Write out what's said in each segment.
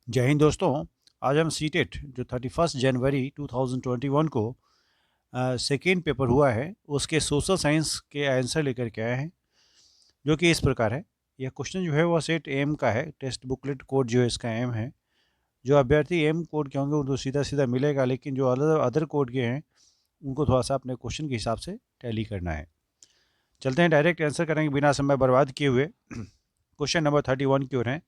जय हिंद दोस्तों। आज हम सीटेट जो 31 जनवरी 2021 को सेकेंड पेपर हुआ है उसके सोशल साइंस के आंसर लेकर के आए हैं, जो कि इस प्रकार है। यह क्वेश्चन जो है वो सेट एम का है। टेस्ट बुकलेट कोड जो है इसका एम है। जो अभ्यर्थी एम कोड के होंगे उनको सीधा सीधा मिलेगा, लेकिन जो अदर अदर कोड के हैं उनको थोड़ा सा अपने क्वेश्चन के हिसाब से टैली करना है। चलते हैं, डायरेक्ट आंसर करेंगे बिना समय बर्बाद किए हुए। क्वेश्चन नंबर 31 की ओर है।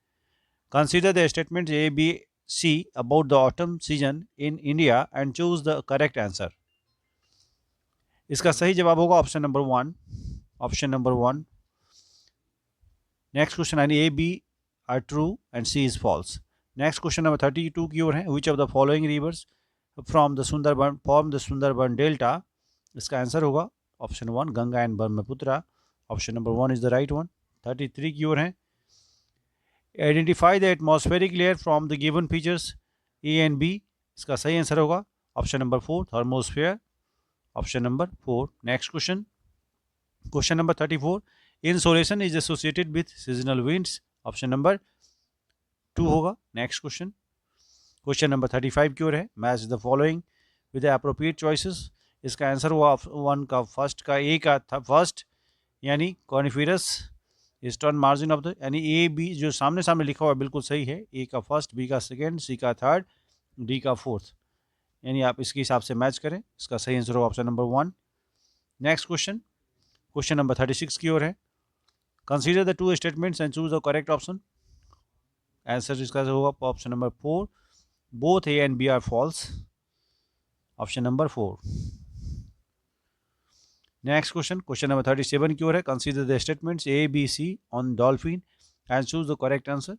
Consider the statements A, B, C about the autumn season in India and choose the correct answer. इसका सही जवाब होगा option number one. Option number one. Next question यानी A, B are true and C is false. Next question number 32 की ओर है। Which of the following rivers from the Sundarban Delta? इसका answer होगा option one, Ganga and Brahmaputra. Option number one is the right one. 33 की ओर है। Identify the atmospheric layer from the given features A and B. इसका सही answer होगा option number four, thermosphere. Option number four. Next question, question number 34। Insolation is associated with seasonal winds. Option number two होगा। Next question, question number 35 की ओर है। Match the following with the appropriate choices. इसका answer हुआ one का first का ए का था फर्स्ट, यानी कॉनिफिरस ईस्टर्न मार्जिन ऑफ द, यानी ए बी जो सामने सामने लिखा हुआ है बिल्कुल सही है। ए का फर्स्ट, बी का सेकेंड, सी का थर्ड, डी का फोर्थ, यानी आप इसके हिसाब से मैच करें। इसका सही आंसर होगा option number one. Next question, question number 36 की ओर है। Consider the two statements and choose the correct option. Answer इसका होगा option number four, both A and B are false. Option number four. Next question, question number 37 की ओर है। Consider the statements A B C on dolphin and choose the correct answer.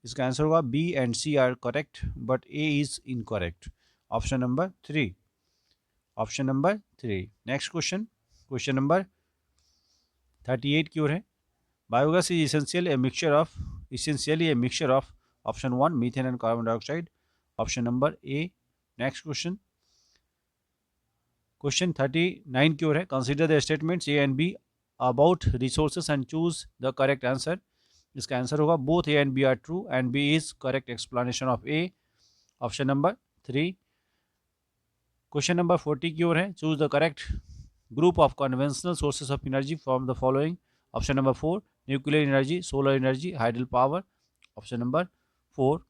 इसका answer होगा B and C are correct but A is incorrect. Option number three. Option number three. Next question, question number 38 की ओर है। Biogas is essentially a mixture of option one, methane and carbon dioxide. Option number A. Next question, question 39 की ओर है। Consider the statements A and B about resources and choose the correct answer. इसका answer होगा both A and B are true and B is correct explanation of A. Option number three. Question number 40 की ओर है। Choose the correct group of conventional sources of energy from the following. Option number four, nuclear energy, solar energy, hydel power. Option number four.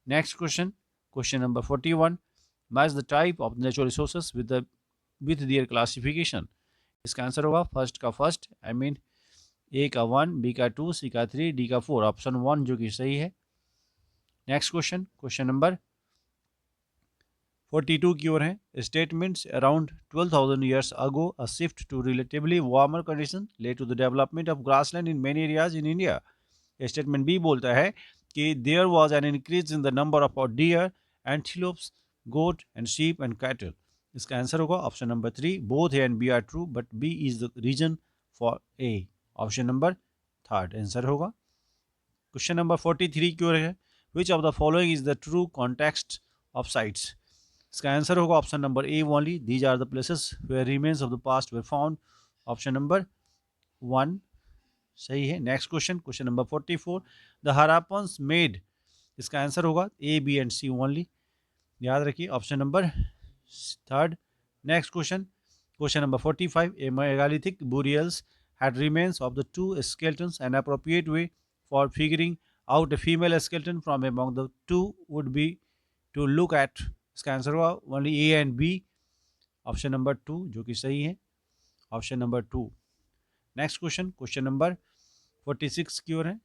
Next question, question number 41। Match the type of natural resources with their classification. इसका answer होगा first का first, I mean A का one, B का two, C का three, D का four. Option one जो कि सही है। नेक्स्ट क्वेश्चन, क्वेश्चन नंबर 42 की ओर है। Statements around 12,000 years ago a shift to relatively warmer condition led to the development of grassland in many areas in India. Statement B बोलता है कि there was an increase in the number of deer, antelopes, goat and sheep and cattle. इसका answer होगा option number three, both A and B are true but B is the reason for A. Option number third answer होगा। Question number 43 की ओर है। Which of the following is the true context of sites. इसका answer होगा option number A only, these are the places where remains of the past were found. Option number one सही है। Next question, question number 44। The Harappans made. इसका answer होगा A B and C only, याद रखिए option number third. Next question, question number 45। A megalithic burials had remains of the two skeletons. An appropriate way for figuring out a female skeleton from among the two would be to look at। इसका answer होगा only A and B. Option number two जो कि सही है, option number two. Next question, question number 46 की ओर है।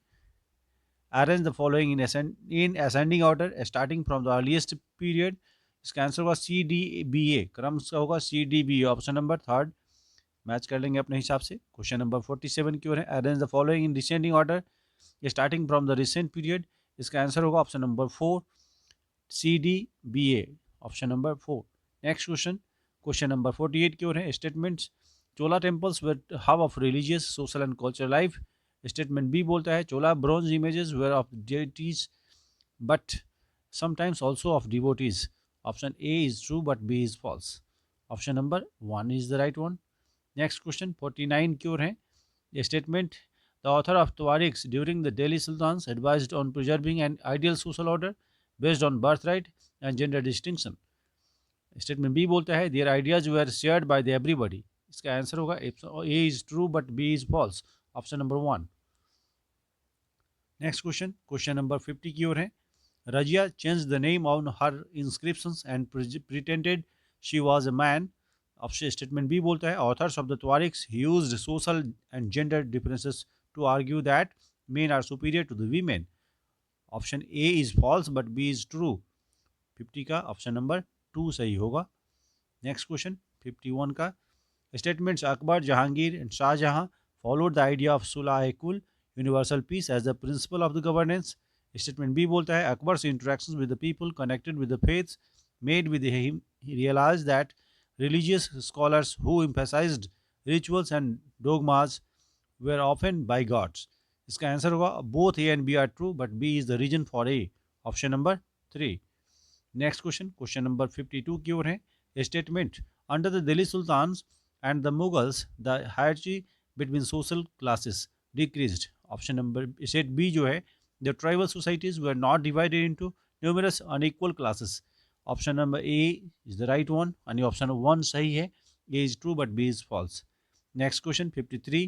Arrange the following in ascending order starting from the earliest period. इसका आंसर होगा सी डी बी ए, क्रम का होगा C D B A. Option number third match कर लेंगे अपने हिसाब से। क्वेश्चन नंबर 47 की ओर है। Arrange the following in descending order starting from the recent period. इसका आंसर होगा option number four, C D B A. Option number four. Next question, question number 48 की ओर है। Statements Chola temples were hub of religious, social and cultural life. Statement B बोलता है Chola bronze images were of deities but sometimes also of devotees. Option A is true but B is false. Option number 1 is the right one. Next question 49 की ओर है। A statement, the author of Tawarikhs during the Delhi Sultans advised on preserving an ideal social order. Based on birth right and gender distinction. Statement B बोलता है their ideas were shared by the everybody. इसका answer होगा A is true but B is false, option number 1। Next question, question number 50 की ओर है। Razia change the name on her inscriptions and pretended she was a man. Option statement B बोलता है authors of the tawarikhs used social and gender differences to argue that men are superior to the women। Option A is false but B is true. 50 का option number 2 सही होगा। Next question 51 का, statements Akbar, Jahangir and Shahjahan followed the idea of Sulah Kul universal peace as the principle of the governance। Statement B बोलता है Akbar's interactions with the people connected with the faiths made with him he realized that religious scholars who emphasized rituals and dogmas were often by gods। इसका answer होगा both A and B are true but B is the reason for A, option number 3। Next question, question number 52 की ओर है। Statement under the Delhi sultans and the Mughals the hierarchy between social classes decreased. Option number state B जो है the tribal societies were not divided into numerous unequal classes. Option number A is the right one यानी option 1 सही है, A is true but B is false. Next question 53,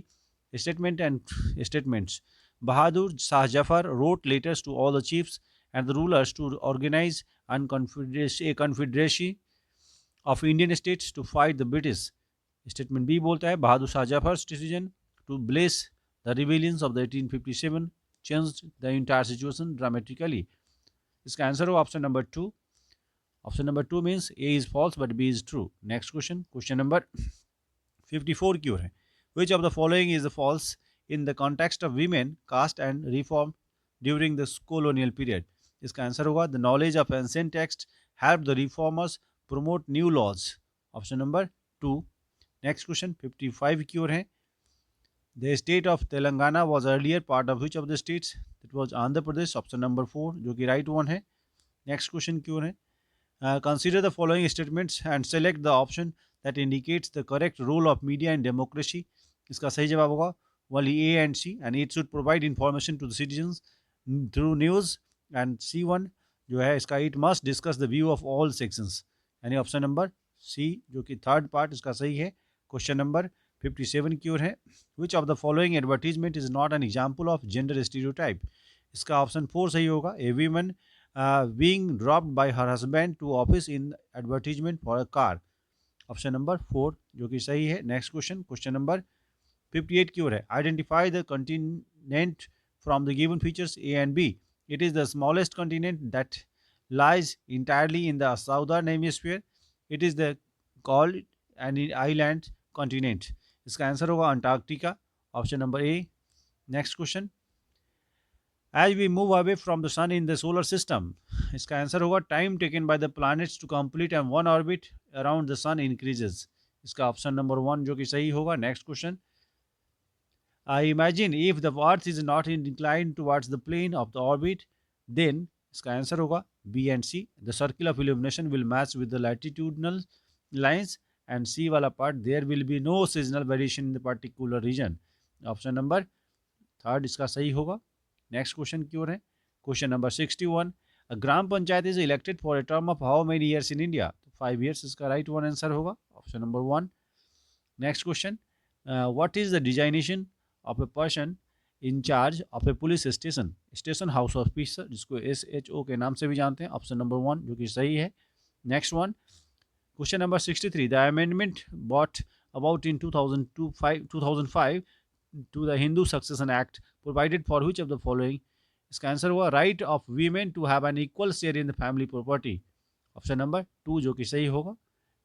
statement and statements Bahadur Shah Jafar wrote letters to all the chiefs and the rulers to organize a confederacy of Indian states to fight the British। statement B बोलता है Bahadur Shah जफर्स decision to bless the rebellions of the 1857 changed the entire situation dramatically। इसका answer हो option number 2। Option number 2 means A is false but B is true। Next question, question number 54 की ओर है। Which of the following is false in the context of women, caste and reform during the colonial period? इसका answer होगा the knowledge of ancient texts helped the reformers promote new laws। Option number 2। Next question 55 की ओर है। The state of Telangana was earlier part of which of the states? It was Andhra Pradesh, option number 4 जो कि right one है। Next question की ओर है। Consider the following statements and select the option that indicates the correct role of media in democracy। इसका सही जवाब होगा वाली A and C and it should provide information to the citizens through news. And C1 जो है इसका it must discuss the view of all sections यानी option number C जो कि थर्ड पार्ट इसका सही है। क्वेश्चन नंबर 57 की ओर है। Which of the following advertisement is not an example of gender stereotype. इसका ऑप्शन 4 सही होगा। ए women being dropped by her husband to office in advertisement for a car। Option number 4 जो कि सही है। नेक्स्ट क्वेश्चन, क्वेश्चन नंबर 58 की ओर है। Identify the continent from the given features A and B. It is the smallest continent that lies entirely in the southern hemisphere. It is the called an island continent. इसका answer होगा Antarctica, option number A. Next question, as we move away from the sun in the solar system, इसका answer होगा time taken by the planets to complete and one orbit around the sun increases। इसका option number 1 जो कि सही होगा। Next question, I imagine if the earth is not inclined towards the plane of the orbit, then इसका answer होगा B and C, the circle of illumination will match with the latitudinal lines and C वाला part there will be no seasonal variation in the particular region। Option number 3 इसका सही होगा। Next question की ओर है। Question number 61, gram panchayat is elected for a term of how many years in India. 5 years इसका right one answer होगा, option number 1। Next question, what is the designation of a person in charge of A police station. Station house officer जिसको SHO के नाम से भी जानते हैं, option number 1 जो कि सही है। Next one, question number 63, the amendment brought about in 2005 to the Hindu Succession Act provided for which of the following। इसका आंसर हुआ right of women to have an equal share in the family property, option number 2 जो कि सही होगा।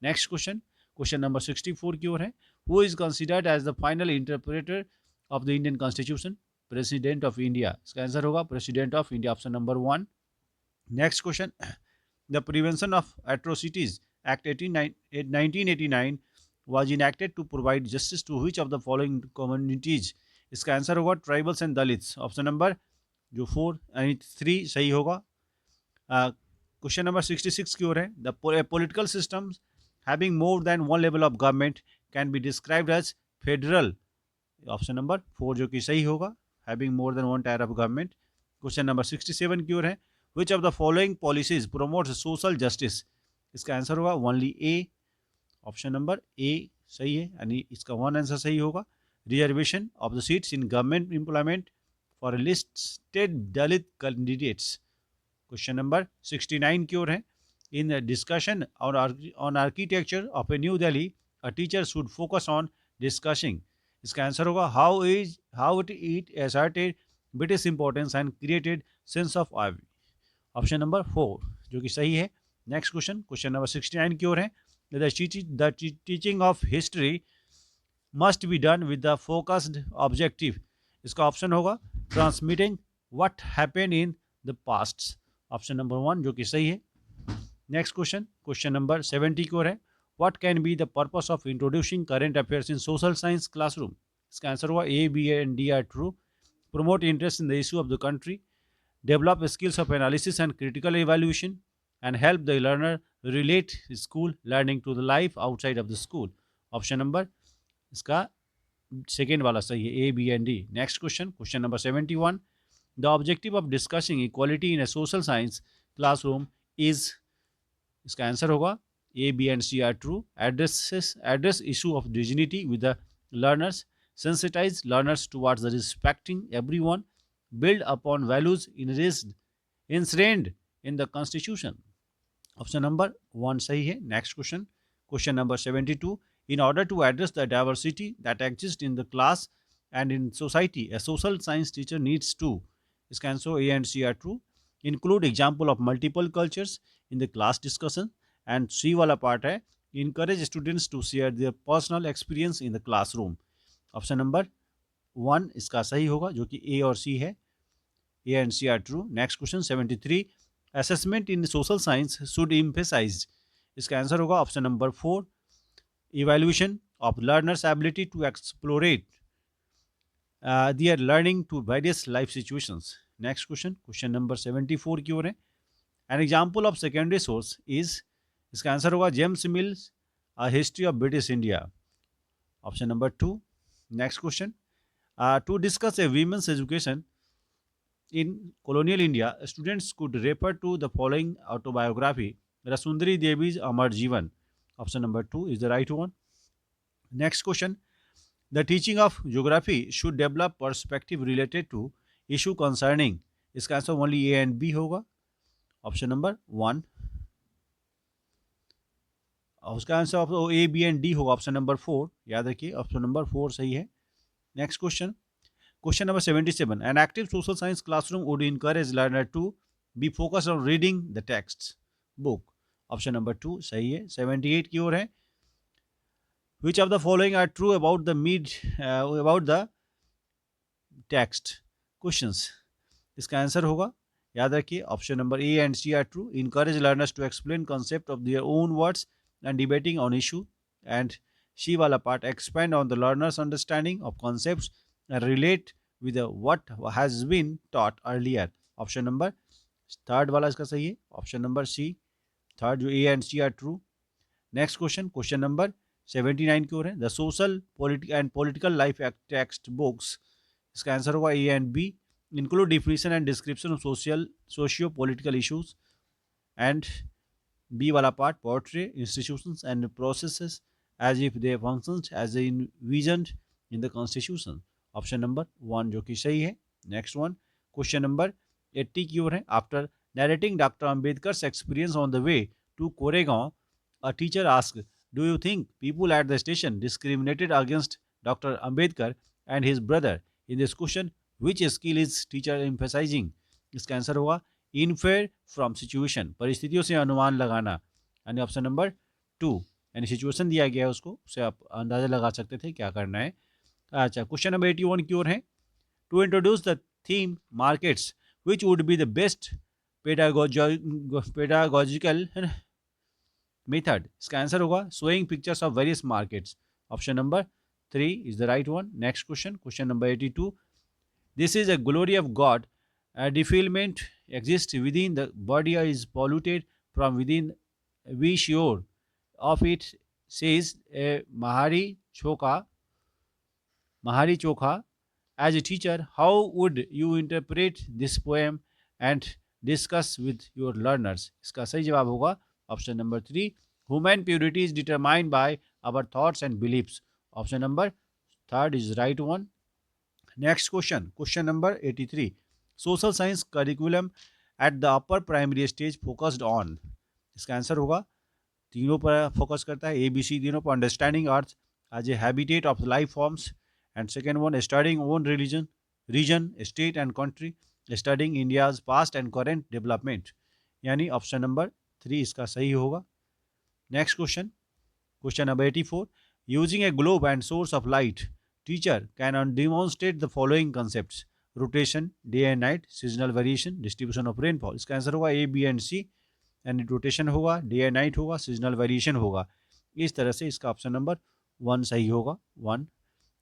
Next question, question number 64 की ओर है। Who is considered as the final interpreter of the Indian constitution. President of India. इसका answer होगा president of India, option number 1। Next question, the prevention of atrocities act 1989 was enacted to provide justice to which of the following communities। इसका answer होगा tribals and Dalits, option number जो 4 यानी 3 सही होगा। Question number 66 की ओर है। The political system having more than one level of government can be described as federal, option number 4 जो कि सही होगा, having more than one tier of government. Question number 67 की ओर है। Which of the following policies promotes social justice? इसका answer होगा only A. Option number A सही है, यानी इसका वन आंसर सही होगा। Reservation of the seats in government employment for listed Dalit candidates. Question number 69 की ओर है। In discussion on architecture of a new Delhi a teacher should focus on discussing. इसका आंसर होगा how it asserted British importance and created sense of awe. Option number 4 जो कि सही है। Next question, question number 69 की ओर है। The teaching of history must be done with the focused objective. इसका ऑप्शन होगा transmitting what happened in the past. Option number 1 जो कि सही है। नेक्स्ट क्वेश्चन, क्वेश्चन नंबर 70 की ओर है। What can be the purpose of introducing current affairs in social science classroom? इसका आंसर हुआ A, B and D are true. Promote interest in the issue of the country, develop skills of analysis and critical evaluation, and help the learner relate school learning to the life outside of the school. Option number इसका second वाला सही है, A, B and D. Next question, question number 71। The objective of discussing equality in a social science classroom is. इसका answer होगा A, B and C are true. Address issue of dignity with the learners, sensitize learners towards the respecting everyone, build upon values enshrined in the constitution. Option number 1 सही है। Next question, question number 72। In order to address the diversity that exist in the class and in society a social science teacher needs to. इसका answer A and C are true. Include example of multiple cultures in the class discussion, and C वाला part है encourage students to share their personal experience in the classroom. Option number 1 इसका सही होगा, जो कि ए और C है। A and C are true. Next question 73। Assessment in social science should emphasise. इसका आंसर होगा option number 4, evaluation of learners ability to extrapolate their learning to various life situations. Next question, question number 74 की ओर है। An example of secondary source is. इसका answer होगा James Mill's a history of British India. Option number 2। Next question, to discuss a women's education in colonial India, students could refer to the following autobiography: Rasundari Devi's Amar Jeevan. Option number 2 is the right one. Next question, the teaching of geography should develop perspective related to issue concerning. इसका answer only A and B होगा। Option number 1। उसका answer A, B and D होगा। Option number 4 याद रखिए, option number 4 सही है। Next question, question number 77। An active social science classroom would encourage learner to be focused on reading the text book. Option number 2 सही है। 78 की ओर है। Which of the following are true about the text questions? इसका answer होगा, याद रखिए, option number A and C are true. Encourage learners to explain concept of their own words and debating on issue, and she वाला part expand on the learner's understanding of concepts and relate with what has been taught earlier. Option number third वाला इसका सही है। Option number C third, जो A and C are true. Next question, question number 79 की ओर है। The social and political life textbooks. इसका answer होगा A and B. Include definition and description of socio political issues, and B वाला part portray institutions and processes as if they functioned as envisioned in the constitution. Option number 1 जो कि सही है। Next one, question number 80 की ओर है। After narrating Dr. Ambedkar's experience on the way to Koregaon, a teacher asked, "Do you think people at the station discriminated against Dr. Ambedkar and his brother? In this question, which skill is teacher emphasizing?" इसका answer होगा infer from situation, परिस्थितियों से अनुमान लगाना, यानी option number 2, यानी situation दिया गया है उसको, उससे आप अंदाज़ा लगा सकते थे क्या करना है। अच्छा, क्वेश्चन नंबर 81 की ओर है। To introduce the theme markets, which would be the best pedagogical method? इसका आंसर होगा showing pictures of various markets. Option number 3 is the right one. Next question, question number 82। This is a glory of God, defilement exist within the body is polluted from within, we sure of it, says a Mahari Chokha. As a teacher, how would you interpret this poem, and discuss with your learners. इसका सही जवाब होगा option number 3, human purity is determined by our thoughts and believes. Option number 3 is right one. Next question, question number 83, social science curriculum at the upper primary stage focused on. इसका answer होगा, तीनों पर focus करता है, A B C तीनों पर। Understanding earth as a habitat of life forms, and second one studying own religion region state and country, studying India's past and current development. यानी option number 3 इसका सही होगा। Next question, question number 84, using a globe and source of light teacher can demonstrate the following concept, rotation, day and night, seasonal variation, distribution of rainfall. इसका answer होगा A B and C, यानी rotation होगा, day and night होगा, seasonal variation होगा। इस तरह से इसका ऑप्शन नंबर 1 सही होगा, 1।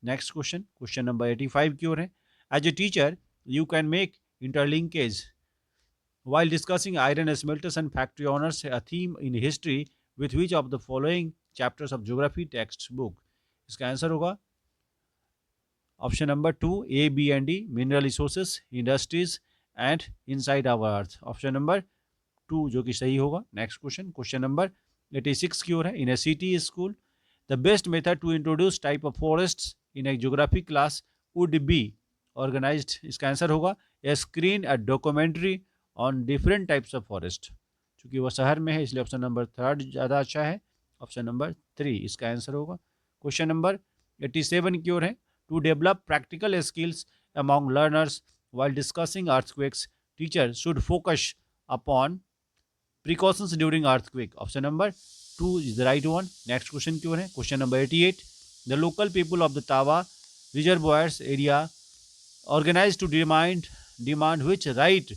नेक्स्ट क्वेश्चन, क्वेश्चन नंबर 85 की ओर है। As a teacher you can make interlinkage while discussing iron smelters and factory owners, a theme in history with which of the following chapters of geography textbook। इसका answer होगा option number 2, A B and D, mineral resources, industries and inside our earth. Option number 2 जो कि सही होगा। Next question, question number 86 की ओर है। In a city school the best method to introduce type of forest in a geography class would be organised. इसका answer होगा A screen a documentary on different types of forest. चूंकि वह शहर में है इसलिए ऑप्शन नंबर 3 ज़्यादा अच्छा है, ऑप्शन नंबर 3 इसका आंसर होगा। क्वेश्चन नंबर 87 की ओर है। To develop practical skills among learners while discussing earthquakes, teacher should focus upon precautions during earthquake। Option number 2 is the right one। Next question की ओर है। Question number 88, the local people of the Tawa reservoirs area organized to demand which right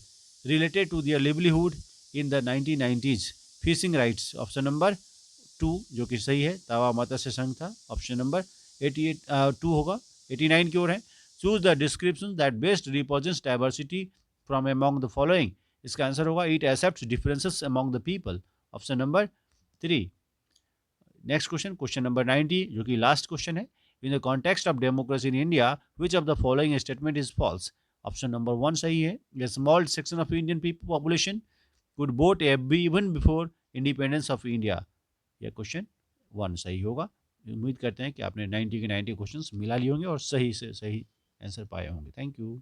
related to their livelihood in the 1990s, fishing rights। Option number 2 जो कि सही है, तावा मत्स्य संघ था। ऑप्शन नंबर 2 होगा। 89 की ओर है। Choose the description that best represents diversity from among the following. इसका आंसर होगा it accepts differences among the people. Option number 3। Next question, question number 90 जो कि लास्ट क्वेश्चन है। In the context of democracy in India which of the following statement is false. Option number 1 सही है। A small section of Indian people population could vote even before independence of India. यह question 1 सही होगा। उम्मीद करते हैं कि आपने 90 के 90 क्वेश्चंस मिला लिए होंगे और सही से सही आंसर पाए होंगे। Thank you.